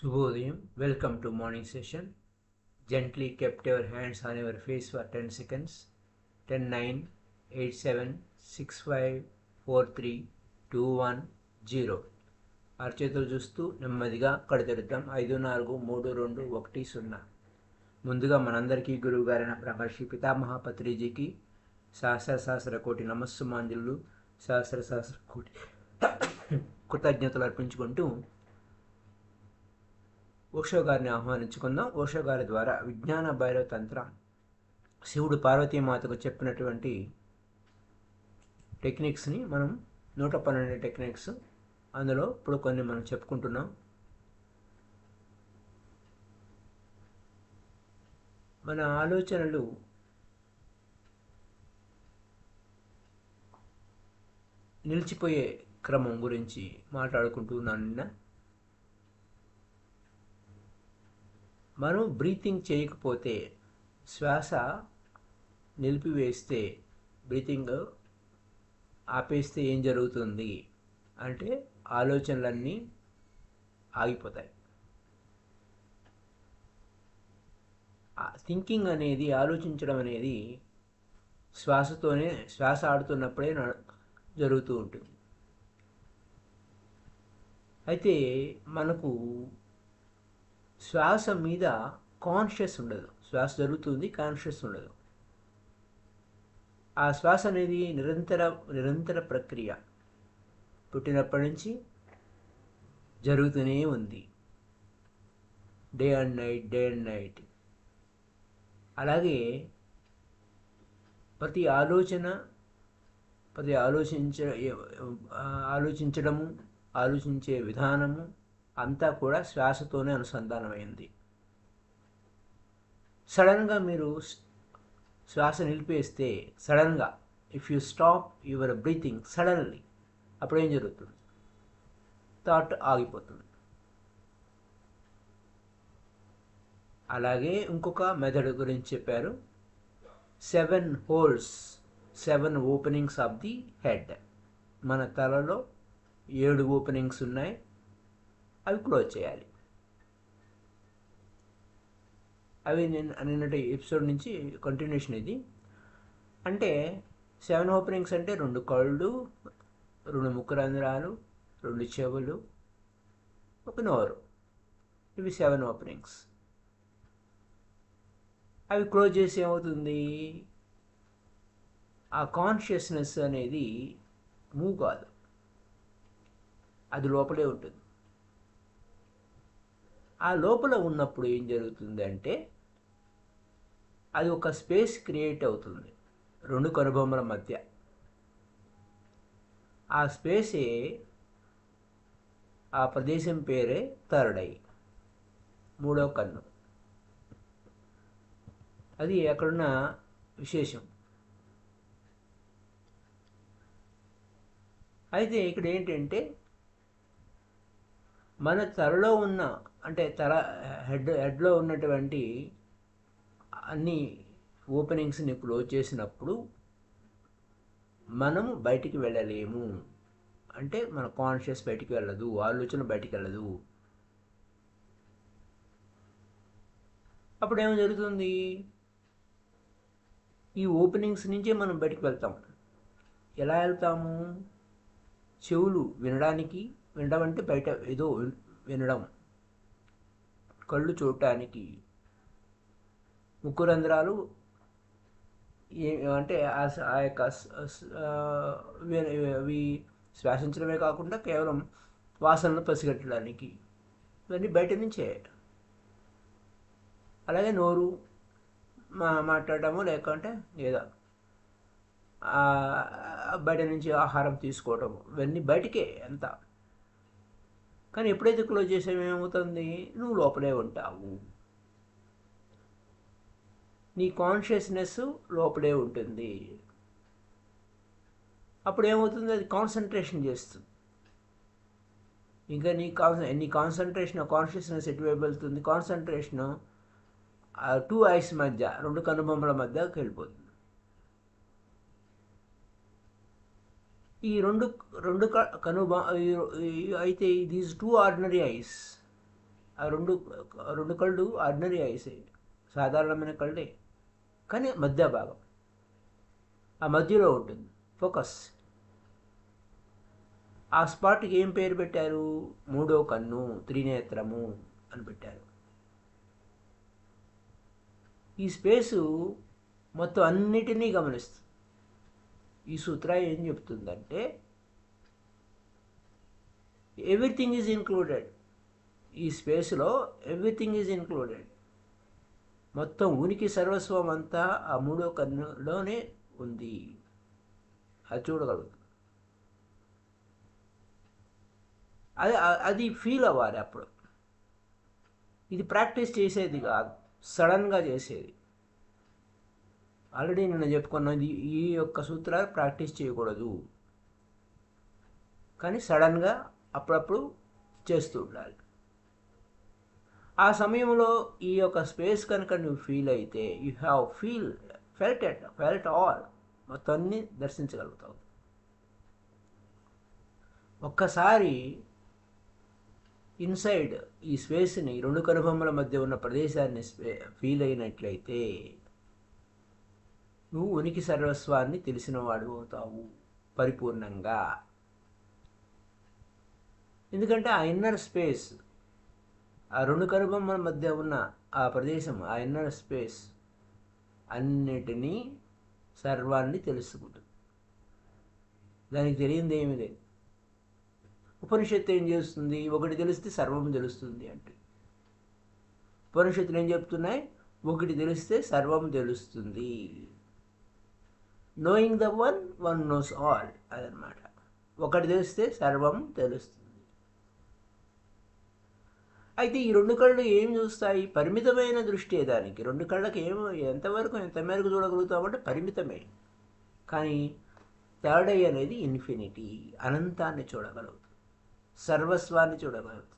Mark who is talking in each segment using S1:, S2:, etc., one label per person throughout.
S1: Shubhodayam, welcome to morning session. Gently kept your hands on your face for 10 seconds. 10, 9, 8, 7, 6, 5, 4, 3, 2, 1, 0. అరచేతులు చూస్తూ నెమ్మదిగా కడతెరుద్దాం. 5, 4, 3, 2, 1, 0. ముందుగా మనందరికీ గురువు గారైన బ్రహ్మర్షి పితామహ పత్రిజీకి సహస్ర కోటి నమస్సుమాంజలు, సహస్ర కోటి కృతజ్ఞతలు అర్పించుకుంటూ ఓషో గారిని ఆహ్వానించుకుందాం. ఓషో గారి ద్వారా విజ్ఞాన భైరవ తంత్రం, శివుడు పార్వతీమాతకు చెప్పినటువంటి టెక్నిక్స్ని మనం 112 టెక్నిక్స్, అందులో ఇప్పుడు కొన్ని మనం చెప్పుకుంటున్నాం. మన ఆలోచనలు నిలిచిపోయే క్రమం గురించి మాట్లాడుకుంటున్నాను. నిన్న మనం బ్రీతింగ్ చేయకపోతే, శ్వాస నిలిపివేస్తే, బ్రీతింగ్ ఆపేస్తే ఏం జరుగుతుంది అంటే ఆలోచనలన్నీ ఆగిపోతాయి. థింకింగ్ అనేది, ఆలోచించడం అనేది శ్వాస ఆడుతున్నప్పుడే జరుగుతూ ఉంటుంది. అయితే మనకు శ్వాస మీద కాన్షియస్ ఉండదు. శ్వాస జరుగుతుంది, కాన్షియస్ ఉండదు. ఆ శ్వాస అనేది నిరంతర ప్రక్రియ, పుట్టినప్పటి నుంచి జరుగుతూనే ఉంది, డే అండ్ నైట్. అలాగే ప్రతి ఆలోచించడము, ఆలోచించే విధానము అంతా కూడా శ్వాసతోనే అనుసంధానమైంది. సడన్గా మీరు శ్వాస నిలిపేస్తే, సడన్గా if you stop your breathing suddenly, అప్పుడు ఏం జరుగుతుంది? థాట్ ఆగిపోతుంది. అలాగే ఇంకొక మెథడ్ గురించి చెప్పారు. 7 holes, 7 openings of the head. మన తలలో 7 ఓపెనింగ్స్ ఉన్నాయి, అవి క్లోజ్ చేయాలి. అవి నిన్నటి ఎపిసోడ్ నుంచి కంటిన్యూషన్ ఇది. అంటే 7 ఓపెనింగ్స్ అంటే 2 కళ్ళు, 2 ముక్కు రంధ్రాలు, 2 చెవులు, 1 నోరు. ఇవి 7 ఓపెనింగ్స్. అవి క్లోజ్ చేసి ఏమవుతుంది? ఆ కాన్షియస్నెస్ అనేది మూవ్ కాదు, అది లోపలే ఉంటుంది. ఆ లోపల ఉన్నప్పుడు ఏం జరుగుతుంది అంటే, అది ఒక స్పేస్ క్రియేట్ అవుతుంది 2 కనుబొమ్మల మధ్య. ఆ స్పేసే, ఆ ప్రదేశం పేరే థర్డ్ ఐ, 3వ కన్ను. అది అక్కడున్న విశేషం. అయితే ఇక్కడ ఏంటంటే, మన తలలో ఉన్న, అంటే హెడ్లో ఉన్నటువంటి అన్ని ఓపెనింగ్స్ని క్లోజ్ చేసినప్పుడు మనం బయటికి వెళ్ళలేము. అంటే మన కాన్షియస్ బయటికి వెళ్ళదు, ఆలోచన బయటికి వెళ్ళదు. అప్పుడు ఏం జరుగుతుంది? ఈ ఓపెనింగ్స్ నుంచే మనం బయటికి వెళ్తాం. ఎలా వెళ్తాము? చెవులు వినడం అంటే బయట ఏదో వినడం, కళ్ళు చూడటానికి, ముక్కు రంధ్రాలు అంటే ఆ యొక్క అవి శ్వాసించడమే కాకుండా కేవలం వాసనలు పసిగట్టడానికి, ఇవన్నీ బయట నుంచే. అలాగే నోరు మాట్లాడటము, లేకుంటే లేదా బయట నుంచి ఆహారం తీసుకోవటం, ఇవన్నీ బయటికే అంతా. కానీ ఎప్పుడైతే క్లోజ్ చేసామో ఏమవుతుంది? నువ్వు లోపలే ఉంటావు, నీ కాన్షియస్నెస్ లోపలే ఉంటుంది. అప్పుడు ఏమవుతుంది? అది కాన్సన్ట్రేషన్ చేస్తుంది. ఇంకా నీ కాన్షియస్నెస్ ఎటువైపు వెళ్తుంది? కాన్సన్ట్రేషను 2 ఐస్ మధ్య, 2 కనుబొమ్మల మధ్యకి వెళ్ళిపోతుంది. ఈ రెండు కనుబ అయితే దీస్ 2 ఆర్డినరీ ఐస్, ఆ రెండు కళ్ళు ఆర్డినరీ ఐసే, సాధారణమైన కళ్ళే, కానీ మధ్య భాగం, ఆ మధ్యలో ఉంటుంది ఫోకస్. ఆ స్పాట్కి ఏం పేరు పెట్టారు? మూడో కన్ను, త్రినేత్రము అని పెట్టారు. ఈ స్పేసు మొత్తం అన్నిటినీ గమనిస్తుంది. ఈ సూత్ర ఏం చెప్తుందంటే ఎవ్రీథింగ్ ఈజ్ ఇన్క్లూడెడ్. ఈ స్పేస్లో ఎవ్రీథింగ్ ఈజ్ ఇన్క్లూడెడ్. మొత్తం ఉనికి సర్వస్వం అంతా ఆ మూడో కన్నులోనే ఉంది. అది చూడగలుగుతుంది. అది ఫీల్ అవ్వాలి అప్పుడు. ఇది ప్రాక్టీస్ చేసేది కాదు, సడన్గా చేసేది. ఆల్రెడీ నేను చెప్పుకున్నది, ఈ యొక్క సూత్రాలు ప్రాక్టీస్ చేయకూడదు, కానీ సడన్గా అప్పుడప్పుడు చేస్తూ ఉండాలి. ఆ సమయంలో ఈ యొక్క స్పేస్ కనుక నువ్వు ఫీల్ అయితే యూ హ్యావ్ ఫెల్ట్ ఆల్, మొత్తాన్ని దర్శించగలుగుతావు. ఒక్కసారి ఇన్సైడ్ ఈ స్పేస్ని, రెండు కనుబొమ్మల మధ్య ఉన్న ప్రదేశాన్ని ఫీల్ అయినట్లయితే నువ్వు ఉనికి సర్వస్వాన్ని తెలిసిన వాడు అవుతావు పరిపూర్ణంగా. ఎందుకంటే ఆ ఇన్నర్ స్పేస్, ఆ రెండు కనుబొమ్మల మధ్య ఉన్న ఆ ప్రదేశం, ఆ ఇన్నర్ స్పేస్ అన్నిటినీ, సర్వాన్ని తెలుసుకుంటుంది. దానికి తెలియంది ఏమీ లేదు. ఉపనిషత్తు ఏం చేస్తుంది? ఒకటి తెలిస్తే సర్వం తెలుస్తుంది అంటే. ఉపనిషత్తులు ఏం చెప్తున్నాయి? ఒకటి తెలిస్తే సర్వం తెలుస్తుంది. Knowing the one knows all, అదనమాట. ఒకటి తెలిస్తే సర్వం తెలుస్తుంది. అయితే ఈ రెండు కళ్ళు ఏం చూస్తాయి? పరిమితమైన దృష్టి. దానికి రెండు కళ్ళకి ఎంత మేరకు చూడగలుగుతామంటే పరిమితమే. కానీ థర్డ్ ఐ అనేది ఇన్ఫినిటీ, అనంతాన్ని చూడగలుగుతుంది, సర్వస్వాన్ని చూడగలుగుతుంది.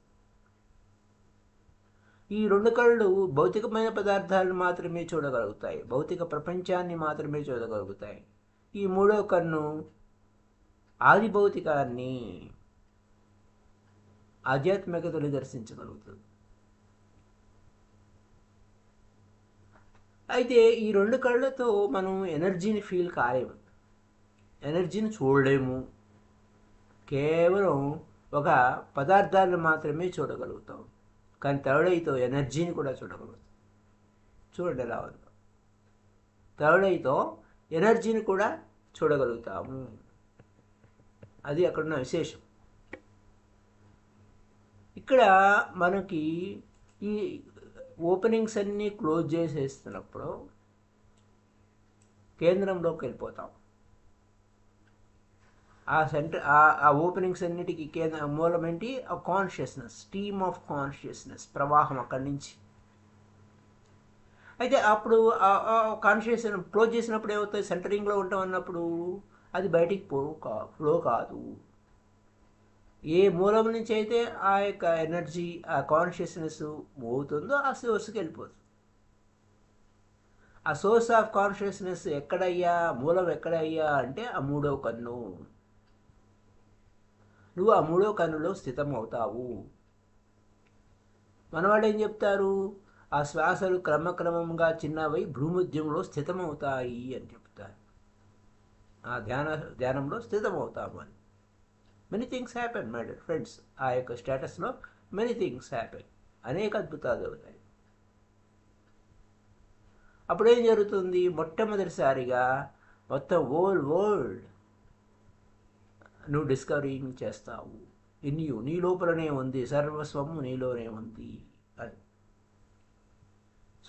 S1: ఈ రెండు కళ్ళు భౌతికమైన పదార్థాలను మాత్రమే చూడగలుగుతాయి, భౌతిక ప్రపంచాన్ని మాత్రమే చూడగలుగుతాయి. ఈ మూడో కన్ను ఆది భౌతికాన్ని, ఆధ్యాత్మికతను దర్శించగలుగుతుంది. అయితే ఈ రెండు కళ్ళతో మనం ఎనర్జీని ఫీల్ కాలేము, ఎనర్జీని చూడలేము. కేవలం ఒక పదార్థాలను మాత్రమే చూడగలుగుతాం. కానీ థర్డ్ ఐతో ఎనర్జీని కూడా చూడగలుగుతాం. చూడండి ఎలా ఉందో. థర్డ్ ఐతో ఎనర్జీని కూడా చూడగలుగుతాము. అది అక్కడున్న విశేషం. ఇక్కడ మనకి ఈ ఓపెనింగ్స్ అన్నీ క్లోజ్ చేసేస్తున్నప్పుడు కేంద్రంలోకి వెళ్ళిపోతాం. ఆ సెంటర్, ఆ ఓపెనింగ్స్ అన్నిటికీ మూలం ఏంటి? ఆ కాన్షియస్నెస్, స్ట్రీమ్ ఆఫ్ కాన్షియస్నెస్ ప్రవాహం అక్కడి నుంచి. అయితే అప్పుడు కాన్షియస్నెస్ క్లోజ్ చేసినప్పుడు ఏమవుతుంది? సెంటరింగ్లో ఉంటాం అన్నప్పుడు అది బయటికి ఫ్లో కాదు. ఏ మూలం నుంచి అయితే ఆ యొక్క ఎనర్జీ, ఆ కాన్షియస్నెస్ మూవ్ అవుతుందో ఆ సోర్స్కి వెళ్ళిపోతుంది. ఆ సోర్స్ ఆఫ్ కాన్షియస్నెస్ ఎక్కడయ్యా, మూలం ఎక్కడయ్యా అంటే ఆ మూడో కన్ను. నువ్వు ఆ మూడో కన్నులో స్థితం అవుతావు. మనవాళ్ళు ఏం చెప్తారు? ఆ శ్వాసలు క్రమక్రమంగా చిన్నవై భూమధ్యంలో స్థితమవుతాయి అని చెప్తారు. ఆ ధ్యానంలో స్థితమవుతాము అని. Many things happen my dear friends. ఆ యొక్క స్టేటస్లో మెనీ థింగ్స్ హ్యాపెన్, అనేక అద్భుతాలు అవుతాయి. అప్పుడేం జరుగుతుంది? మొట్టమొదటిసారిగా మొత్తం వరల్డ్ నువ్వు డిస్కవరింగ్ చేస్తావు. నీ లోపలనే ఉంది, సర్వస్వము నీలోనే ఉంది అని.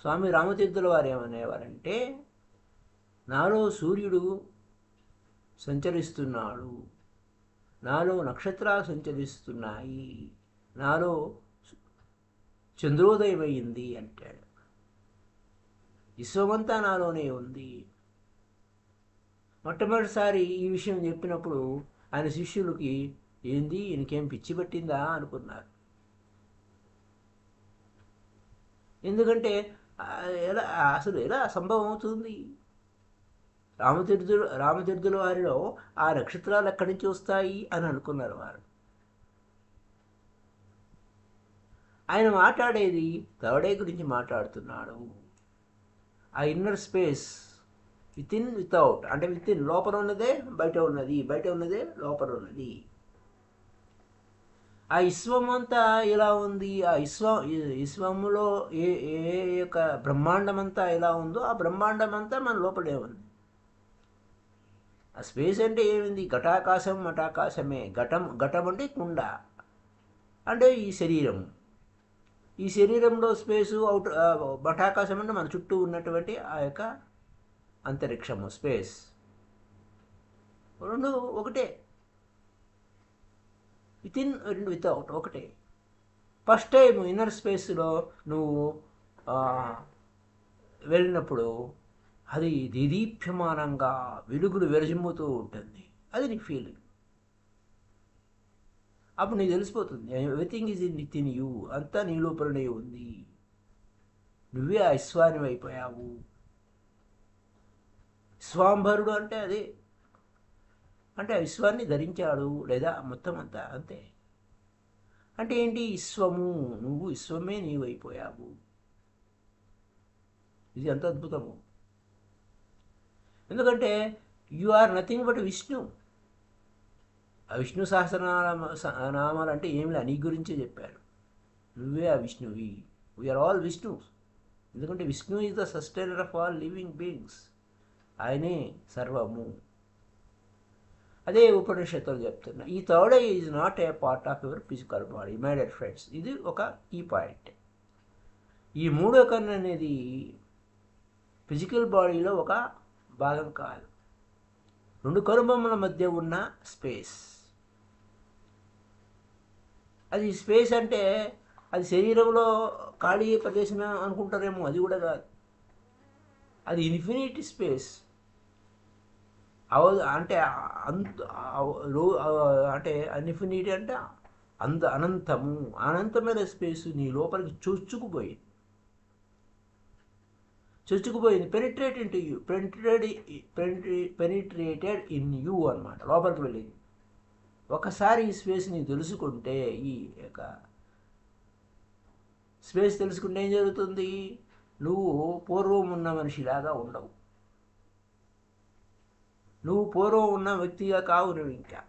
S1: స్వామి రామతీర్థుల వారు ఏమనేవారంటే, నాలో సూర్యుడు సంచరిస్తున్నాడు, నాలో నక్షత్రాలు సంచరిస్తున్నాయి, నాలో చంద్రోదయం అయింది అంటాడు. విశ్వమంతా నాలోనే ఉంది. మొట్టమొదటిసారి ఈ విషయం చెప్పినప్పుడు ఆయన శిష్యులకి ఏంది, ఈయనకేం పిచ్చి పట్టిందా అనుకున్నారు. ఎందుకంటే ఎలా సంభవం అవుతుంది? రామతీర్థుల వారిలో ఆ నక్షత్రాలు ఎక్కడి నుంచి వస్తాయి అని అనుకున్నారు వారు. ఆయన మాట్లాడేది థర్డ్ ఐ గురించి మాట్లాడుతున్నాడు. ఆ inner space, with in without, అంటే విత్ ఇన్ లోపల ఉన్నదే బయట ఉన్నది, బయట ఉన్నదే లోపల ఉన్నది. ఆ విశ్వం అంతా ఎలా ఉంది, ఆ విశ్వములో ఏ ఏ యొక్క బ్రహ్మాండం అంతా ఎలా ఉందో ఆ బ్రహ్మాండం అంతా మన లోపలే ఉంది. ఆ స్పేస్ అంటే ఏమింది? ఘటాకాశం మఠాకాశమే. ఘటం అంటే కుండ, అంటే ఈ శరీరం. ఈ శరీరంలో స్పేసు మఠాకాశం అంటే మన చుట్టూ ఉన్నటువంటి ఆ యొక్క అంతరిక్షము, స్పేస్. రెండు ఒకటే, విత్ ఇన్ అండ్ వితౌట్ ఒకటే. ఫస్ట్ టైం ఇన్నర్ స్పేస్లో నువ్వు వెళ్ళినప్పుడు అది దేదీప్యమానంగా వెలుగులు విరజిమ్ముతూ ఉంటుంది. అది నీ ఫీలింగ్. అప్పుడు నీకు తెలిసిపోతుంది everything is in with in you, అంతా నీ లోపలనే ఉంది. నువ్వే ఆ విశ్వానివి అయిపోయావు. విశ్వాంబరుడు అంటే అదే, అంటే ఆ విశ్వాన్ని ధరించాడు, లేదా మొత్తం అంతా అంతే. అంటే ఏంటి? విశ్వము, నువ్వు విశ్వమే నీవు అయిపోయావు. ఇది ఎంత అద్భుతము! ఎందుకంటే you are nothing but Vishnu. ఆ విష్ణు సహస్రనామాలు అంటే ఏమిలా నీ గురించే చెప్పారు. నువ్వే ఆ విష్ణువి. We are all Vishnu. ఎందుకంటే Vishnu is the sustainer of all living beings. ఆయనే సర్వము. అదే ఉపనిషత్తులు చెప్తున్నా. ఈ third eye is not a part of your physical body, my dear friends. ఇది ఒక కీ పాయింట్. ఈ మూడో కన్ను అనేది ఫిజికల్ బాడీలో ఒక భాగం కాదు. రెండు కనుబొమ్మల మధ్య ఉన్న స్పేస్. అది స్పేస్ అంటే అది శరీరంలో ఖాళీ ప్రదేశం అనుకుంటారేమో, అది కూడా కాదు. అది ఇన్ఫినిటీ స్పేస్. అంటే అంటే ఇన్ఫినిటీ అంటే అనంతము. అనంతమైన స్పేస్ నీ లోపలికి చొచ్చుకుపోయింది. పెనిట్రేటెడ్ ఇన్ యూ అనమాట, లోపలికి వెళ్ళింది. ఒకసారి ఈ స్పేస్ నీ తెలుసుకుంటే, ఈ యొక్క స్పేస్ తెలుసుకుంటే ఏం జరుగుతుంది? నువ్వు పూర్వం ఉన్న మనిషిలాగా ఉండవు. నువ్వు పూర్వం ఉన్న వ్యక్తిగా కావు. నువ్వు ఇంకా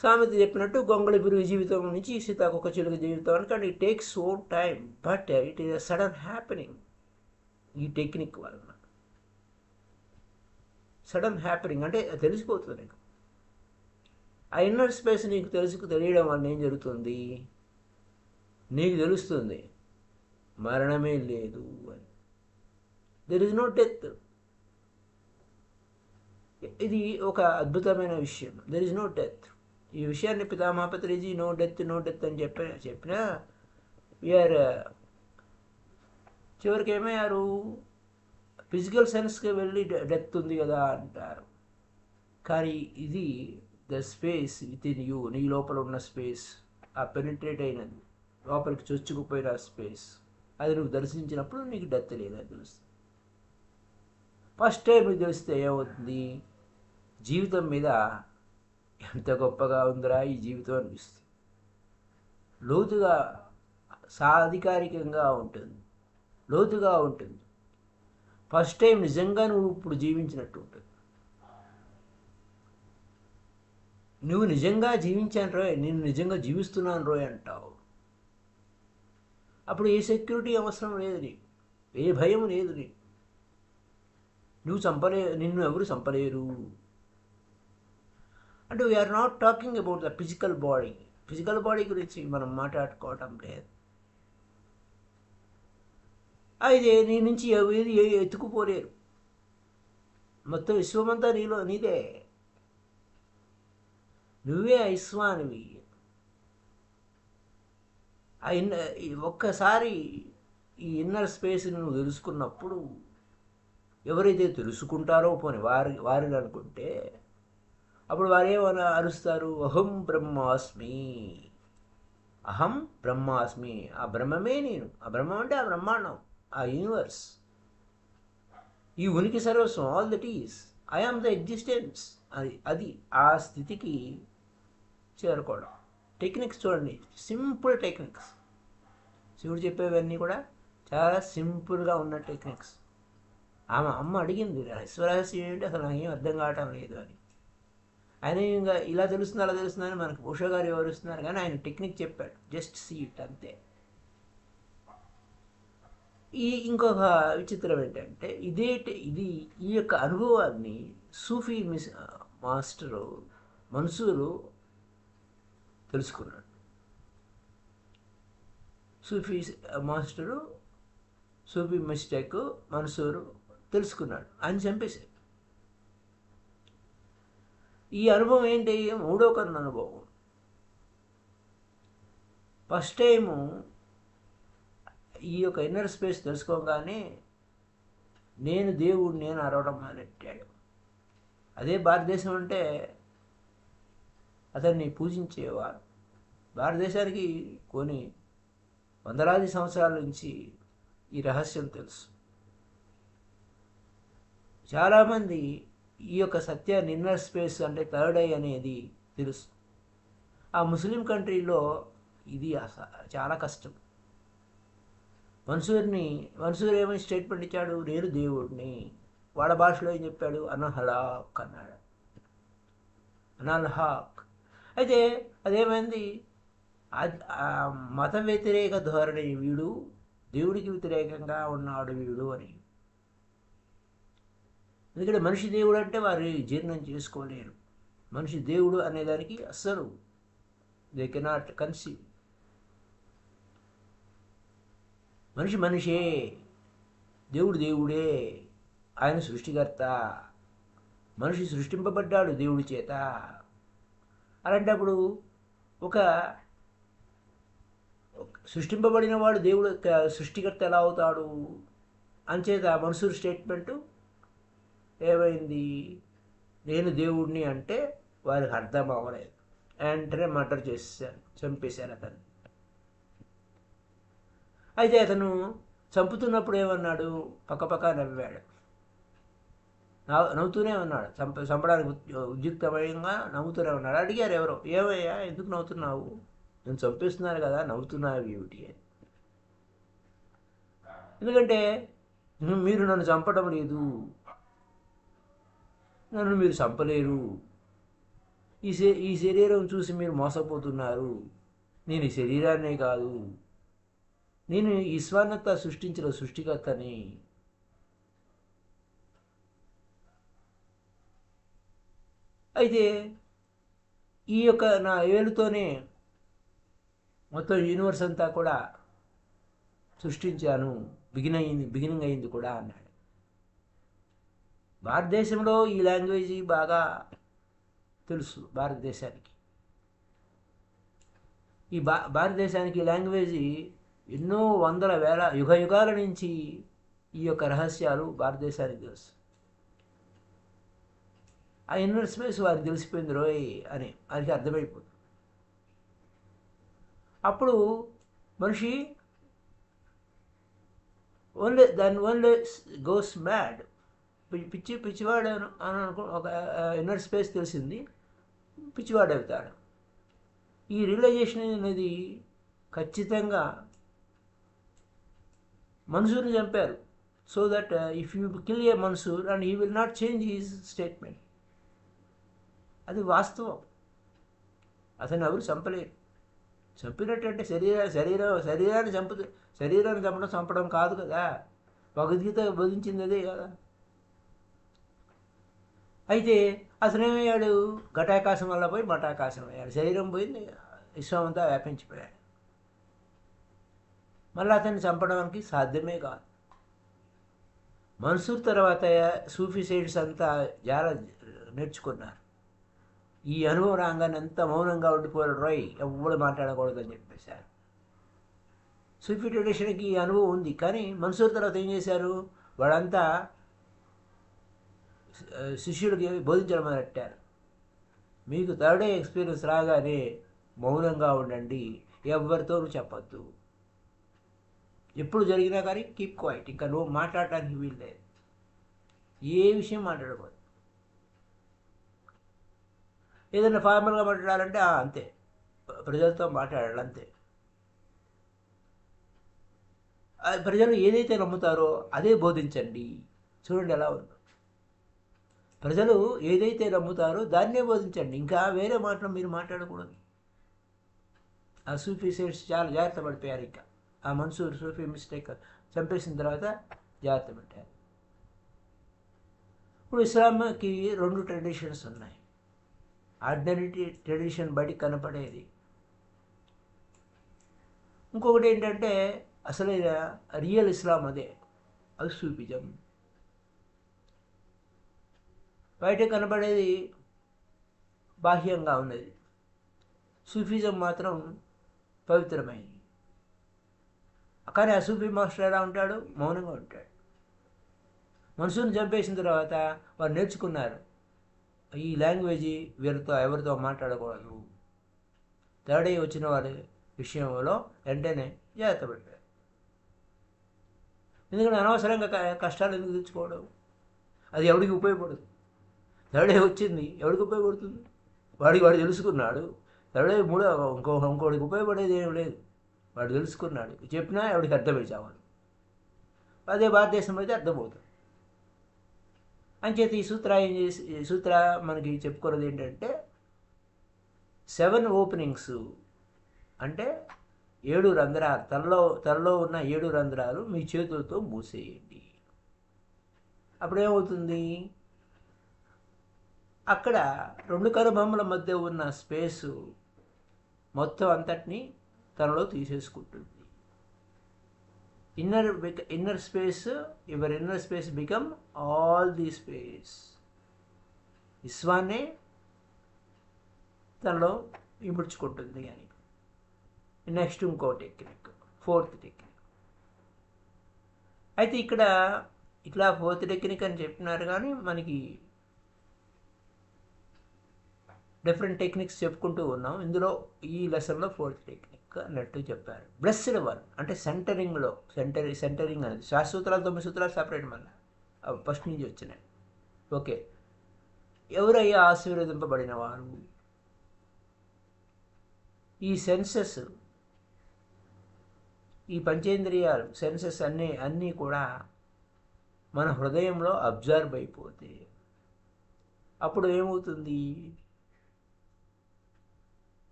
S1: సామెత చెప్పినట్టు గొంగళి పురుగు జీవితం నుంచి సీతాకొక చిలుక జీవితం, కానీ it takes own time, but it is a sudden happening. ఈ టెక్నిక్ వలన సడన్ హ్యాపెనింగ్ అంటే తెలిసిపోతుంది నీకు. ఆ ఇన్నర్ స్పేస్ నీకు తెలియడం వల్ల ఏం జరుగుతుంది? నీకు తెలుస్తుంది మరణమే లేదు అని. There is no death. ఇది ఒక అద్భుతమైన విషయం. There is no death. ఈ విషయాన్ని పితామహ పత్రిజీ నో డెత్ అని చెప్పినా వీఆర్ చివరికి ఏమయ్యారు? ఫిజికల్ సెన్స్కి వెళ్ళి డెత్ ఉంది కదా అంటారు. కానీ ఇది the space with in you, నీ లోపల ఉన్న స్పేస్, ఆ పెనిట్రేట్ అయినది, లోపలికి చొచ్చుకుపోయిన స్పేస్, అది నువ్వు దర్శించినప్పుడు నీకు డెత్ లేదని తెలుస్తుంది. ఫస్ట్ టైం నీకు తెలిస్తే ఏమవుతుంది? జీవితం మీద ఎంత గొప్పగా ఉందిరా ఈ జీవితం అనిపిస్తుంది. లోతుగా, సాధికారికంగా ఉంటుంది, లోతుగా ఉంటుంది. ఫస్ట్ టైం నిజంగా నువ్వు ఇప్పుడు జీవించినట్టు ఉంటుంది. నువ్వు నిజంగా జీవించాను రోయ్, నేను నిజంగా జీవిస్తున్నాను రోయ్ అంటావు. అప్పుడు ఏ సెక్యూరిటీ అవసరం లేదు నీకు, ఏ భయం లేదు నీకు. నిన్ను ఎవరు చంపలేరు. అంటే we're not talking about the physical body. Physical body గురించి మనం మాట్లాడుకోవటం లేదు. అయితే నీ నుంచి ఏది ఎత్తుకుపోలేరు. మొత్తం విశ్వమంతా నీదే. నువ్వే ఆ విశ్వానివి. ఒక్కసారి ఈ ఇన్నర్ స్పేస్ని నువ్వు తెలుసుకున్నప్పుడు, ఎవరైతే తెలుసుకుంటారో పోనీ వారిని అనుకుంటే, అప్పుడు వారేమని అరుస్తారు? అహం బ్రహ్మాస్మి, అహం బ్రహ్మాస్మి. ఆ బ్రహ్మమే నేను. ఆ బ్రహ్మం అంటే ఆ బ్రహ్మాండం, ఆ యూనివర్స్, ఈ ఉనికి సర్వస్వం, all that is I am the existence. అది ఆ స్థితికి చేరుకోవడం. టెక్నిక్స్ చూడండి, సింపుల్ టెక్నిక్స్. శివుడు చెప్పేవన్నీ కూడా చాలా సింపుల్గా ఉన్న టెక్నిక్స్. ఆమె అమ్మ అడిగింది, రహస్యం ఏంటి అసలు నాకేం అర్థం కావటం లేదు అని. ఆయన ఇంకా ఇలా తెలుస్తుంది అలా తెలుస్తుందని మనకు ఉషా గారు వివరిస్తున్నారు, కానీ ఆయన టెక్నిక్ చెప్పాడు, జస్ట్ సీ ఇట్ అంతే. ఇంకొక విచిత్రం ఏంటంటే ఇది ఈ యొక్క అనుభవాన్ని సూఫీ మాస్టరు మన్సూరు తెలుసుకున్నాడు. సూఫీ మిస్టేక్ మన్సూరు తెలుసుకున్నాడు, ఆయన చంపేశాడు. ఈ అనుభవం ఏంటి? మూడో కన్ను అనుభవం. ఫస్ట్ టైము ఈ యొక్క ఇన్నర్ స్పేస్ తెలుసుకోగానే నేను దేవుడిని నేను అరవడం మొదలెట్టాడు. అదే భారతదేశం అంటే అతన్ని పూజించేవారు. భారతదేశానికి కొన్ని వందలాది సంవత్సరాల నుంచి ఈ రహస్యం తెలుసు. చాలామంది ఈ యొక్క సత్యాన్ని ఇన్నర్ స్పేస్ అంటే థర్డ్ ఐ అనేది తెలుసు. ఆ ముస్లిం కంట్రీలో ఇది చాలా కష్టం. మన్సూర్ ఏమని స్టేట్మెంట్ ఇచ్చాడు? నేను దేవుడిని. వాళ్ళ భాషలో ఏం చెప్పాడు? అనహలాక్ అన్నాడు, అనల్హాక్. అయితే అదేమైంది? మత వ్యతిరేక ధోరణి వీడు, దేవుడికి వ్యతిరేకంగా ఉన్నాడు వీడు అని. ఎందుకంటే మనిషి దేవుడు అంటే వారు జీర్ణం చేసుకోలేరు. మనిషి దేవుడు అనేదానికి అస్సలు దే కెనాట్ కన్సీవ్. మనిషే, దేవుడు దేవుడే, ఆయన సృష్టికర్త, మనిషి సృష్టింపబడ్డాడు దేవుడి చేత. అలాంటప్పుడు ఒక సృష్టింపబడిన వాడు దేవుడు సృష్టికర్త ఎలా అవుతాడు? అంచేత మన్సూర్ స్టేట్మెంటు ఏమైంది? నేను దేవుడిని అంటే వారికి అర్థం అవ్వలేదు. వెంటనే మర్డర్ చేశారు, చంపేశారు అతను. అయితే అతను చంపుతున్నప్పుడు ఏమన్నాడు? పక్కపక్క నవ్వాడు, నవ్వుతూనే ఉన్నాడు. చంపడానికి ఉద్యుక్తమయంగా నవ్వుతూనే ఉన్నాడు. అడిగారు ఎవరో, ఏమయ్యా ఎందుకు నవ్వుతున్నావు? నేను చంపేస్తున్నాను కదా, నవ్వుతున్నావు ఏమిటి అని. ఎందుకంటే మీరు నన్ను చంపడం లేదు, నన్ను మీరు చంపలేరు. ఈ శరీరం చూసి మీరు మోసపోతున్నారు. నేను ఈ శరీరాన్నే కాదు, నేను ఈ విశ్వాన్నంతా సృష్టించిన సృష్టికర్తని. అయితే ఈ యొక్క నా వేలుతోనే మొత్తం యూనివర్స్ అంతా కూడా సృష్టించాను, బిగినింగ్ అయింది కూడా అన్నాడు. భారతదేశంలో ఈ లాంగ్వేజ్ బాగా తెలుసు. భారతదేశానికి ఈ లాంగ్వేజ్ ఎన్నో వందల వేల యుగాల నుంచి ఈ యొక్క రహస్యాలు భారతదేశానికి తెలుసు. ఆ ఇన్నర్ స్పేస్ వారికి తెలిసిపోయింది రోయ్ అని వారికి అర్థమైపోతుంది. అప్పుడు మనిషి ఓన్లీ గోస్ మ్యాడ్. పిచ్చివాడు అని ఒక ఇన్నర్ స్పేస్ తెలిసింది, పిచ్చివాడు అవుతాడు. ఈ రియలైజేషన్ అనేది ఖచ్చితంగా మన్సూర్ని చంపారు. So that if you kill a Mansur and he will not change his statement. అది వాస్తవం. అతను ఎవరు చంపలేరు. చంపినట్టంటే శరీరాన్ని చంపడం కాదు కదా. భగవద్గీత బోధించింది అదే కదా. అయితే అతనేమయ్యాడు? ఘటాకాశం వల్ల పోయి మఠాకాశం అయ్యాడు. శరీరం పోయింది, విశ్వమంతా వ్యాపించిపోయాడు. మళ్ళీ అతన్ని చంపడానికి సాధ్యమే కాదు. మన్సూర్ తర్వాత సూఫీ సైడ్స్ అంతా చాలా నేర్చుకున్నారు. ఈ అనుభవం రాగానే ఎంత మౌనంగా ఉండిపోయాడు రోయ్, ఎవ్వడు మాట్లాడకూడదని చెప్పేశారు. సూఫీ ట్రెడిషన్కి ఈ అనుభవం ఉంది, కానీ మన్సూర్ తర్వాత ఏం చేశారు? వాళ్ళంతా శిష్యుడికి బోధించడం మొదలెట్టారు. మీకు థర్డ్ డే ఎక్స్పీరియన్స్ రాగానే మౌనంగా ఉండండి, ఎవరితోనూ చెప్పద్దు. ఎప్పుడు జరిగినా కానీ కీప్ క్వైట్. ఇంకా నువ్వు మాట్లాడటానికి వీలు లేదు, ఏ విషయం మాట్లాడకూడదు. ఏదైనా ఫార్మల్గా మాట్లాడాలంటే అంతే, ప్రజలతో మాట్లాడాలి అంతే. ప్రజలు ఏదైతే నమ్ముతారో అదే బోధించండి. చూడండి ఎలా ఉందో. ప్రజలు ఏదైతే నమ్ముతారో దాన్నే బోధించండి. ఇంకా వేరే మాటలు మీరు మాట్లాడకూడదు. ఆ సూఫీ సేట్స్ చాలా జాగ్రత్త పడిపోయారు. ఇంకా ఆ మన్సూర్ సూఫీ మిస్టేక్ చంపేసిన తర్వాత జాగ్రత్త పెట్టారు. ఇప్పుడు ఇస్లాంకి 2 ట్రెడిషన్స్ ఉన్నాయి. ఆర్డినరీ ట్రెడిషన్ బయటికి కనపడేది. ఇంకొకటి ఏంటంటే అసలైన రియల్ ఇస్లాం అదే, అది సూఫిజం. బయట కనబడేది బాహ్యంగా ఉన్నది, సూఫిజం మాత్రం పవిత్రమైనది. కానీ ఆ సూఫీ మాస్టర్ ఎలా ఉంటాడు? మౌనంగా ఉంటాడు. మనుషుని చంపేసిన తర్వాత వారు నేర్చుకున్నారు, ఈ లాంగ్వేజ్ వీరితో ఎవరితో మాట్లాడకూడదు. థర్డ్ ఏ వచ్చిన వారి విషయంలో వెంటనే జాగ్రత్త పడ్డారు. ఎందుకంటే అనవసరంగా కష్టాలు ఎందుకు తెచ్చుకోవడం, అది ఎవరికి ఉపయోగపడదు. థర్డ్ ఏ వచ్చింది, ఎవరికి ఉపయోగపడుతుంది? వాడు తెలుసుకున్నాడు. థర్డ్ ఏ ఇంకోటికి ఉపయోగపడేది ఏం లేదు. వాడు తెలుసుకున్నాడు, చెప్పినా ఎవరికి అర్థమై చావాలి. అదే భారతదేశం అయితే అర్థమవుతుంది. అంచేత ఈ సూత్ర మనకి చెప్పుకున్నది ఏంటంటే 7 ఓపెనింగ్స్ అంటే 7 రంధ్రాలు, తలలో ఉన్న 7 రంధ్రాలు మీ చేతులతో మూసేయండి. అప్పుడేమవుతుంది? అక్కడ 2 కనుబొమ్మల మధ్య ఉన్న స్పేసు మొత్తం అంతటినీ తనలో తీసేసుకుంటుంది. Inner space, your inner space become all the space. విశ్వాన్నే తనలో ఇముడ్చుకుంటుంది. అని నెక్స్ట్ ఇంకో టెక్నిక్, 4th టెక్నిక్. అయితే ఇక్కడ ఇట్లా 4th టెక్నిక్ అని చెప్పినారు, కానీ మనకి డిఫరెంట్ టెక్నిక్స్ చెప్పుకుంటూ ఉన్నాం. ఇందులో ఈ లెసన్లో 4th టెక్నిక్ అన్నట్టు చెప్పారు. బ్లెస్డ్ వన్ అంటే సెంటరింగ్ అనేది శాశ్వతరాలు 9 సూత్రాలు సపరేట్, మళ్ళీ ఫస్ట్ నుంచి వచ్చినాయి. ఓకే, ఎవరయ్యా ఆశీర్వదింపబడిన వారు? ఈ సెన్సెస్, ఈ పంచేంద్రియాలు సెన్సెస్ అన్నీ కూడా మన హృదయంలో అబ్జర్వ్ అయిపోతే అప్పుడు ఏమవుతుంది?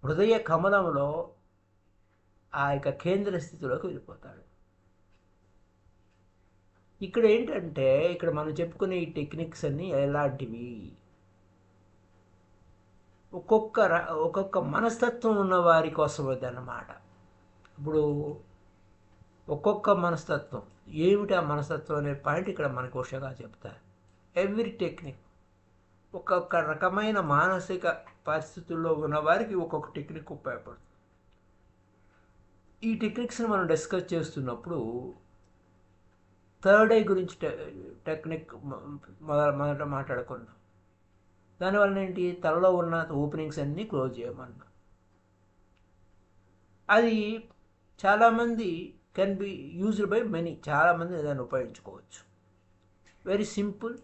S1: హృదయ కమలంలో ఆ యొక్క కేంద్ర స్థితిలోకి వెళ్ళిపోతాడు. ఇక్కడ ఏంటంటే ఇక్కడ మనం చెప్పుకునే ఈ టెక్నిక్స్ అన్నీ ఎలాంటివి? ఒక్కొక్క మనస్తత్వం ఉన్న వారి కోసం అన్నమాట. ఇప్పుడు ఒక్కొక్క మనస్తత్వం ఏమిటి, ఆ మనస్తత్వం అనే పాయింట్ ఇక్కడ మనకు వరుసగా చెప్తారు. ఎవ్రీ టెక్నిక్ ఒక్కొక్క రకమైన మానసిక పరిస్థితుల్లో ఉన్న వారికి ఒక్కొక్క టెక్నిక్ ఉపయోగపడుతుంది. ఈ టెక్నిక్స్ని మనం డిస్కస్ చేస్తున్నప్పుడు థర్డ్ ఐ గురించి టెక్నిక్ మొదట మాట్లాడుకున్నాం. దానివల్ల ఏంటి? తలలో ఉన్న ఓపెనింగ్స్ అన్నీ క్లోజ్ చేయమన్నా. అది చాలామంది can be used by many, చాలామంది దాన్ని ఉపయోగించుకోవచ్చు. వెరీ సింపుల్,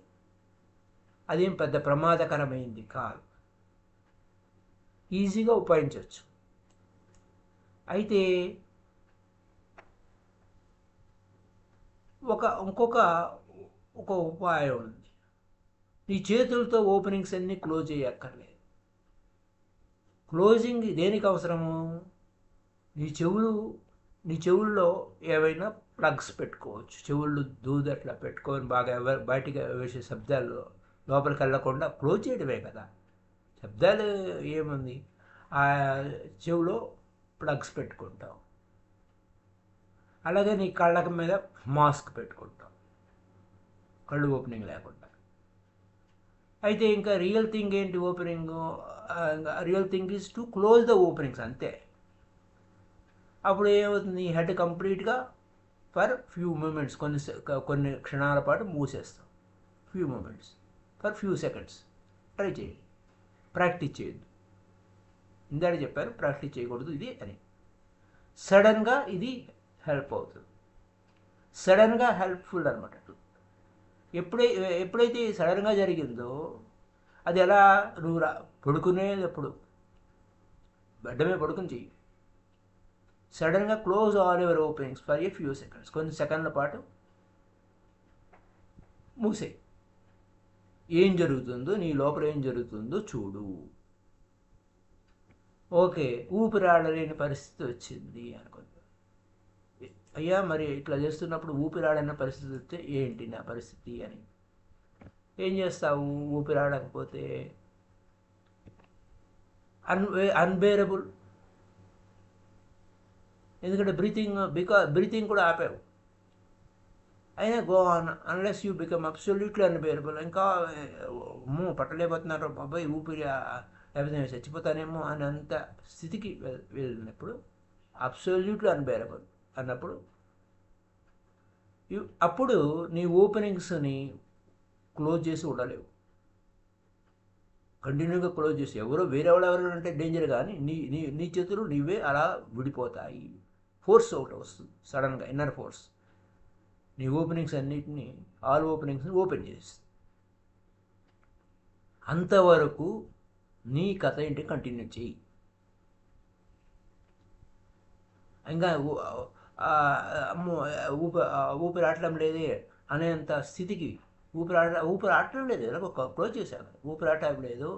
S1: అదేం పెద్ద ప్రమాదకరమైంది కాదు, ఈజీగా ఉపయోగించవచ్చు. అయితే ఇంకొక ఉపాయం ఉంది. నీ చేతులతో ఓపెనింగ్స్ అన్నీ క్లోజ్ చేయక్కర్లేదు. క్లోజింగ్ దేనికి అవసరము? నీ చెవుల్లో ఏవైనా ప్లగ్స్ పెట్టుకోవచ్చు. చెవుళ్ళు దూదట్లా పెట్టుకొని బాగా బయటికి వేసే శబ్దాలు లోపలికి వెళ్ళకుండా క్లోజ్ చేయడమే కదా. శబ్దాలు ఏముంది? ఆ చెవులో ప్లగ్స్ పెట్టుకుంటాం. అలాగే నీ కళ్ళ మీద మాస్క్ పెట్టుకుంటాం, కళ్ళు ఓపెనింగ్ లేకుండా. అయితే ఇంకా రియల్ థింగ్ ఏంటి? Real thing is to close the openings, అంతే. అప్పుడు ఏమవుతుంది? హెడ్ కంప్లీట్గా ఫర్ ఫ్యూ మూమెంట్స్, కొన్ని క్షణాల పాటు మూసేస్తాం. Few moments for few seconds try చేయండి. ప్రాక్టీస్ చేయొద్దు. ఇందాక చెప్పారు ప్రాక్టీస్ చేయకూడదు ఇది అని. సడన్గా ఇది హెల్ప్ అవుతుంది, సడన్గా హెల్ప్ఫుల్ అనమాట. ఎప్పుడైతే సడన్గా జరిగిందో అది ఎలా? నువ్వు పడుకునేటప్పుడు బెడ్ మీద పడుకుని చెయ్యి. సడన్గా close all your openings for a few seconds, కొన్ని సెకండ్ల పాటు మూసే. ఏం జరుగుతుందో, నీ లోపల ఏం జరుగుతుందో చూడు. ఓకే, ఊపిరాడలేని పరిస్థితి వచ్చింది అనుకోండి. అయ్యా మరి ఇట్లా చేస్తున్నప్పుడు ఊపిరాడని పరిస్థితి వస్తే ఏంటి నా పరిస్థితి అని ఏం చేస్తావు? ఊపిరాడకపోతే అన్బేరబుల్, ఎందుకంటే బ్రీతింగ్ కూడా ఆపావు. అయినా go on unless you become absolutely unbearable. ఇంకా పట్టలేకపోతున్నారు బాబాయ్ ఊపిరి, లేకపోతే నేను చచ్చిపోతానేమో అని అంత స్థితికి వెళ్ళినప్పుడు, అబ్సల్యూట్లీ అన్బేరబుల్ అన్నప్పుడు అప్పుడు నీ ఓపెనింగ్స్ని క్లోజ్ చేసి ఉండలేవు. కంటిన్యూగా క్లోజ్ చేసి వేరెవరెవరు అంటే డేంజర్, కానీ నీ చేతులు నీవే అలా విడిపోతాయి. ఫోర్స్ ఒకటి వస్తుంది సడన్గా, ఇన్నర్ ఫోర్స్ నీ ఓపెనింగ్స్ అన్నిటినీ, ఆల్ ఓపెనింగ్స్ని ఓపెన్ చేస్తుంది. అంతవరకు నీ కథ ఏంటి కంటిన్యూ చేయి. ఇంకా ఊపిరి ఆడటం లేదే అనేంత స్థితికి, ఊపిరి ఆడటం లేదు, ఎలా క్లోజ్ చేశాను, ఊపిరి ఆడటం లేదు,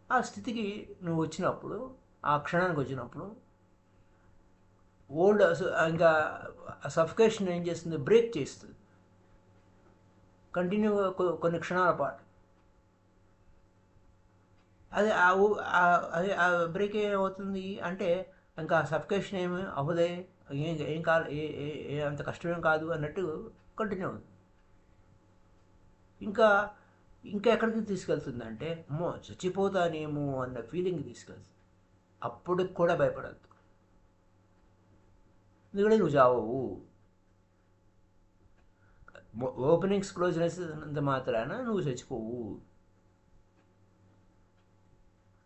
S1: ఆ స్థితికి నువ్వు వచ్చినప్పుడు, ఆ క్షణానికి వచ్చినప్పుడు ఇంకా సఫికేషన్ ఏం చేస్తుంది? బ్రేక్ చేస్తుంది కంటిన్యూగా కొన్ని క్షణాల పాటు. అది ఆ బ్రేక్ ఏమవుతుంది అంటే, ఇంకా సఫికేషన్ ఏమి అవ్వదే, ఏం కాదు, అంత కష్టమేం కాదు అన్నట్టు కంటిన్యూ అవుతుంది. ఇంకా ఎక్కడికి తీసుకెళ్తుందంటే, అమ్మో చచ్చిపోతానేమో అన్న ఫీలింగ్ తీసుకెళ్తుంది. అప్పటికి కూడా భయపడద్దు, ఎందుకంటే నువ్వు చావవు. ఓపెనింగ్స్ క్లోజ్ చేసినంత మాత్రాన నువ్వు చచ్చిపోవు.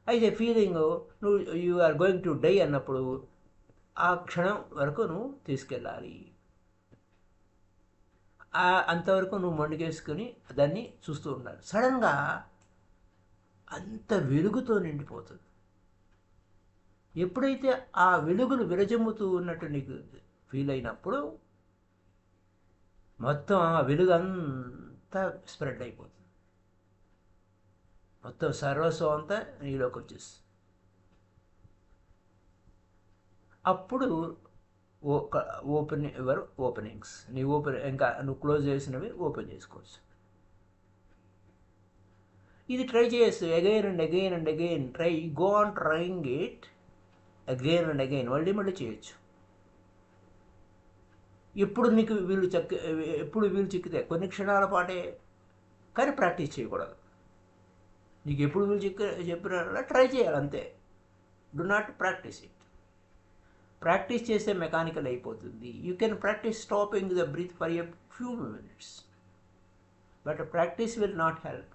S1: అయితే ఫీలింగ్ నువ్వు you are going to die అన్నప్పుడు ఆ క్షణం వరకు నువ్వు తీసుకెళ్ళాలి. అంతవరకు నువ్వు మొండికేసుకుని దాన్ని చూస్తూ ఉండాలి. సడన్గా అంత వెలుగుతో నిండిపోతుంది. ఎప్పుడైతే ఆ వెలుగులు విరజమ్ముతూ ఉన్నట్టు నీకు ఫీల్ అయినప్పుడు మొత్తం ఆ వెలుగు అంతా స్ప్రెడ్ అయిపోతుంది. మొత్తం సర్వస్వం అంతా నీలోకి వచ్చేస్తుంది. అప్పుడు ఓపెనింగ్స్ నీ ఇంకా నువ్వు క్లోజ్ చేసినవి ఓపెన్ చేసుకోవచ్చు. ఇది ట్రై చేయొచ్చు again and again and again. Go on trying it again and again, మళ్ళీ చేయొచ్చు. ఎప్పుడు నీకు వీలు చిక్కితే కొన్ని క్షణాల పాటే, కానీ ప్రాక్టీస్ చేయకూడదు. నీకు ఎప్పుడు వీలు చెప్పిన ట్రై చేయాలి అంతే. Do not practice it. Practice చేస్తే మెకానికల్ అయిపోతుంది. You can practice stopping the breath for a few minutes, but practice will not help.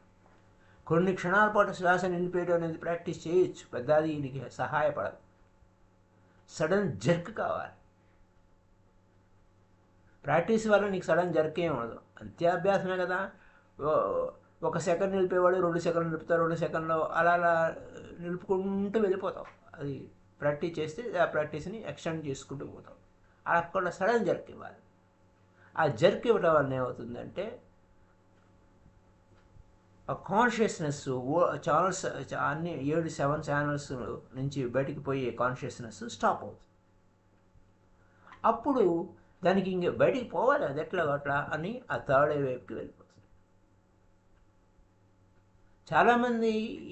S1: కొన్ని క్షణాల పాటు శ్వాస నిలిపేయడం అనేది ప్రాక్టీస్ చేయొచ్చు, పెద్దది నీకు సహాయపడదు. సడన్ జర్క్ కావాలి. ప్రాక్టీస్ వల్ల నీకు సడన్ జర్క్ ఏం ఉండదు, అంత్యాభ్యాసమే కదా. 1 సెకండ్ నిలిపేవాడు 2 సెకండ్లు నిలుపుతారు, 2 సెకండ్లు అలా నిలుపుకుంటూ వెళ్ళిపోతావు. అది ప్రాక్టీస్ చేస్తే ఆ ప్రాక్టీస్ని ఎక్స్టెండ్ చేసుకుంటూ పోతాం. అక్కడ సడన్ జర్క్ ఇవ్వాలి. ఆ జర్క్ ఇవ్వడం వల్ల ఏమవుతుందంటే, ఆ కాన్షియస్నెస్ ఛానల్స్ అన్ని 7 ఛానల్స్ నుంచి బయటికి పోయే కాన్షియస్నెస్ స్టాప్ అవుతుంది. అప్పుడు దానికి ఇంక బయటికి పోవాలి, అది ఎట్లా అట్లా అని ఆ థర్డ్ ఐ వైపుకి వెళ్ళిపోతుంది. చాలామంది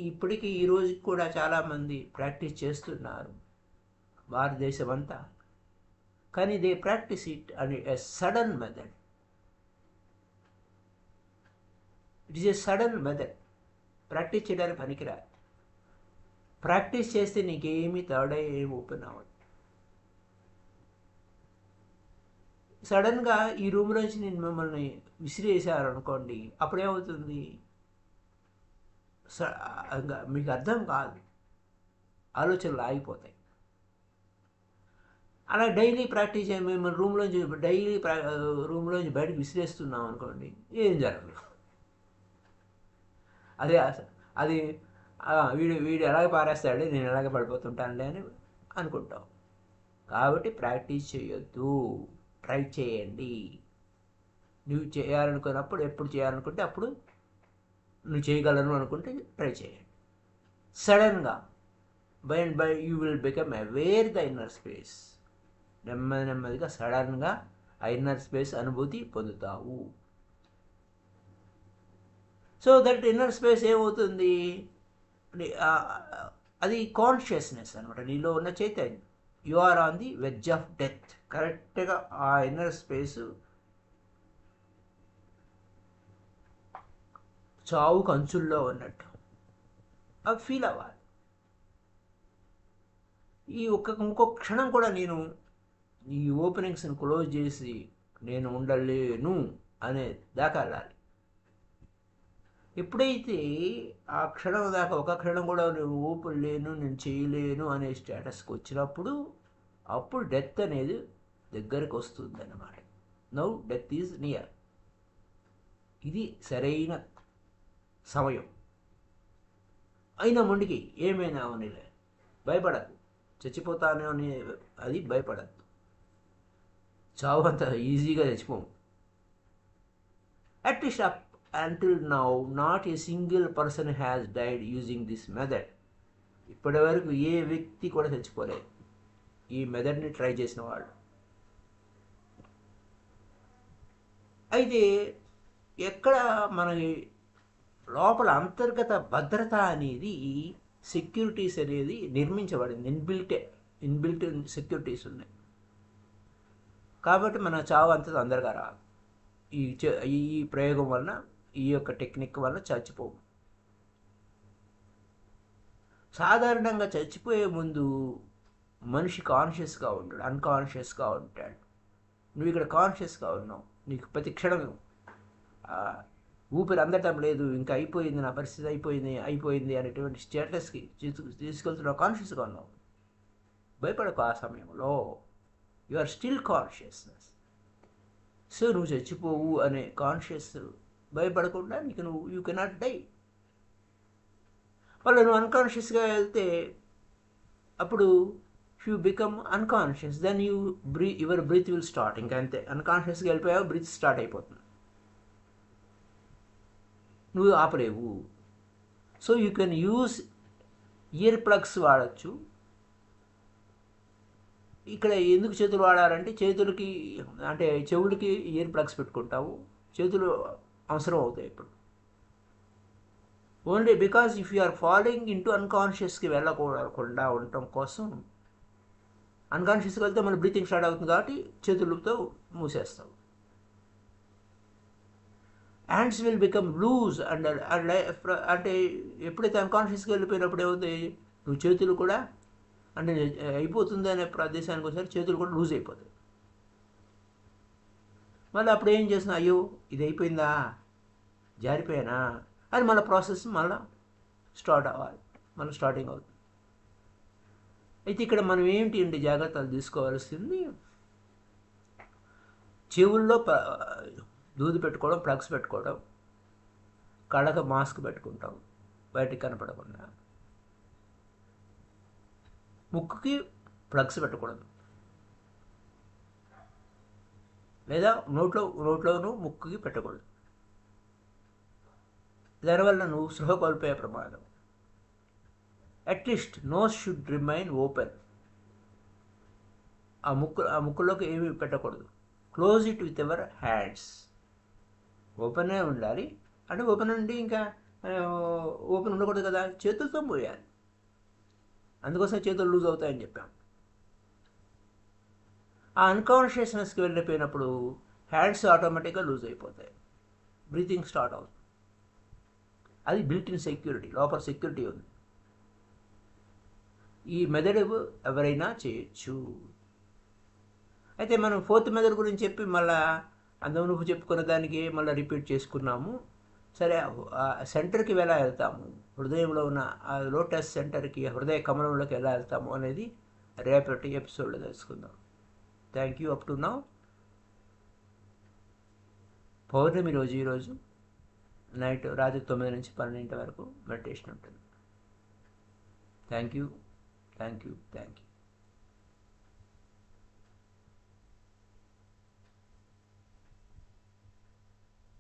S1: ఇప్పటికీ ఈ రోజుకి కూడా చాలామంది ప్రాక్టీస్ చేస్తున్నారు భారతదేశం అంతా, కానీ దే ప్రాక్టీస్ ఇట్ అని a sudden method. It is a sudden method. Practice చేయడానికి పనికిరాదు. ప్రాక్టీస్ చేస్తే నీకేమీ థర్డ్ ఐ ఏమి ఓపెన్ అవ్వదు. సడన్గా ఈ రూమ్లోంచి నేను మిమ్మల్ని విసిరేసారనుకోండి, అప్పుడేమవుతుంది? మీకు అర్థం కాదు, ఆలోచనలు ఆగిపోతాయి. అలా డైలీ ప్రాక్టీస్ చేయ, మేము రూమ్లోంచి బయటకు విసిరేస్తున్నాం అనుకోండి, ఏం జరగదు. అది వీడు వీడు ఎలాగ పారేస్తాడు, నేను ఎలాగ పడిపోతుంటానులే అని అనుకుంటావు. కాబట్టి ప్రాక్టీస్ చేయొద్దు, ట్రై చేయండి. నువ్వు చేయాలనుకున్నప్పుడు, ఎప్పుడు చేయాలనుకుంటే అప్పుడు నువ్వు చేయగలను అనుకుంటే ట్రై చేయండి. సడన్గా by and by you will become aware the inner space. నెమ్మదిగా సడన్గా ఆ ఇన్నర్ స్పేస్ అనుభూతి పొందుతావు. సో దట్ ఇన్నర్ స్పేస్ ఏమవుతుంది, అది కాన్షియస్నెస్ అనమాట, నీలో ఉన్న చైతన్యం. You are on the wedge of death. కరెక్ట్గా ఆ ఇన్నర్ స్పేస్ చావు కంచుల్లో ఉన్నట్టు అవి ఫీల్ అవ్వాలి. ఇంకో క్షణం కూడా నేను ఈ ఓపెనింగ్స్ని క్లోజ్ చేసి నేను ఉండలేను అనే దాకా వెళ్ళాలి. ఎప్పుడైతే ఆ క్షణం దాకా ఒక క్షణం కూడా నేను ఓపెన్ లేను, నేను చేయలేను అనే స్టేటస్కి వచ్చినప్పుడు అప్పుడు డెత్ అనేది దగ్గరికి వస్తుంది అన్నమాట. Now death is near. ఇది సరైన సమయం. అయినా మొండికి ఏమైనా అవనిలే, భయపడద్దు. చచ్చిపోతాను అని అది భయపడద్దు. చావు అంత ఈజీగా చచ్చిపోము. At least until now not a single person has died using this method. ఇప్పటి వరకు ఏ వ్యక్తి కూడా చచ్చిపోలేదు ఈ మెథడ్ని ట్రై చేసిన వాళ్ళు. అయితే ఎక్కడ మనకి లోపల అంతర్గత భద్రత అనేది, సెక్యూరిటీస్ అనేది నిర్మించబడింది. ఇన్బిల్ట్ సెక్యూరిటీస్ ఉన్నాయి. కాబట్టి మన చావు అంత తొందరగా రాదు. ఈ ప్రయోగం వలన, ఈ యొక్క టెక్నిక్ వల్ల చచ్చిపోవు. సాధారణంగా చచ్చిపోయే ముందు మనిషి కాన్షియస్గా ఉంటాడు, అన్కాన్షియస్గా ఉంటాడు. నువ్వు ఇక్కడ కాన్షియస్గా ఉన్నావు. నీకు ప్రతి క్షణం ఊపిరి అందటం లేదు, ఇంకా అయిపోయింది, నా పరిస్థితి అయిపోయింది అనేటువంటి స్టేటస్కి తీసుకెళ్తున్నావు. కాన్షియస్గా ఉన్నావు. భయపడకు. ఆ సమయంలో you are still consciousness. So నువ్వు చచ్చిపోవు అనే కాన్షియస్ భయపడకుండా యూ కెనాట్ డై. మళ్ళీ నువ్వు అన్కాన్షియస్గా వెళ్తే అప్పుడు you become unconscious, then your breath will start. ఇంకా అంతే, అన్కాన్షియస్గా వెళ్ళిపోయావు, బ్రీత్ స్టార్ట్ అయిపోతుంది. నువ్వు ఆపలేవు. So you can use ear plugs వాడచ్చు. ఇక్కడ ఎందుకు చేతులు వాడాలంటే, చేతులకి అంటే చెవులకి ఇయర్ ప్లగ్స్ పెట్టుకుంటావు, చేతులు అవసరం అవుతాయి ఇప్పుడు. Only because if you are following into అన్కాన్షియస్కి వెళ్ళకుండా ఉండటం కోసం, అన్కాన్షియస్కి వెళ్తే మన బ్రీతింగ్ స్టార్ట్ అవుతుంది కాబట్టి చేతులతో మూసేస్తావు. Hands will become loose and అంటే ఎప్పుడైతే అన్కాన్షియస్కి వెళ్ళిపోయినప్పుడు ఏమవుతాయి, నువ్వు చేతులు కూడా అంటే అయిపోతుంది అనే ప్రదేశానికి ఒకసారి చేతులు కూడా లూజ్ అయిపోతాయి. మళ్ళీ అప్పుడు ఏం చేస్తున్నా, అయ్యో ఇది అయిపోయిందా, జారిపోయానా అని మళ్ళీ ప్రాసెస్ మళ్ళీ స్టార్ట్ అవ్వాలి, మళ్ళీ స్టార్టింగ్ అవుతుంది. అయితే ఇక్కడ మనం ఏంటి జాగ్రత్తలు తీసుకోవాల్సింది, చెవుల్లో దూది పెట్టుకోవడం, ప్లగ్స్ పెట్టుకోవడం, కళ్ళకు మాస్క్ పెట్టుకుంటాం బయటికి కనపడకుండా, ముక్కుకి పెట్టకూడదు, లేదా నోట్లోనూ ముక్కుకి పెట్టకూడదు. దానివల్ల నువ్వు స్పృహ కోల్పోయే ప్రమాదం. At least nose should remain open. ఆ ముక్కులోకి ఏమీ పెట్టకూడదు. Close it with your hands. ఓపెనే ఉండాలి. అంటే ఓపెన్ ఉండి ఇంకా ఓపెన్ ఉండకూడదు కదా, చేతులతో పోయాలి. అందుకోసం చేతులు లూజ్ అవుతాయని చెప్పాం. ఆ అన్కాన్షియస్నెస్కి వెళ్ళిపోయినప్పుడు హ్యాండ్స్ ఆటోమేటిక్గా లూజ్ అయిపోతాయి, బ్రీతింగ్ స్టార్ట్ అవుతుంది. అది బిల్ట్ ఇన్ సెక్యూరిటీ, లోపల సెక్యూరిటీ ఉంది. ఈ మెథడ్ ఎవరైనా చేయొచ్చు. అయితే మనం ఫోర్త్ మెథడ్ గురించి చెప్పి మళ్ళీ అందరూ నువ్వు చెప్పుకున్న దానికి మళ్ళీ రిపీట్ చేసుకున్నాము. సరే, సెంటర్కి ఎలా వెళ్తాము, హృదయంలో ఉన్న ఆ లోటస్ సెంటర్కి, హృదయ కమలంలోకి ఎలా వెళ్తాము అనేది రేపటి ఎపిసోడ్లో తెలుసుకుందాం. Thank you. Up to now. పౌర్ణమి రోజు ఈరోజు నైట్ రాత్రి 9 నుంచి 12 వరకు మెడిటేషన్ ఉంటుంది. Thank you, thank you, thank you.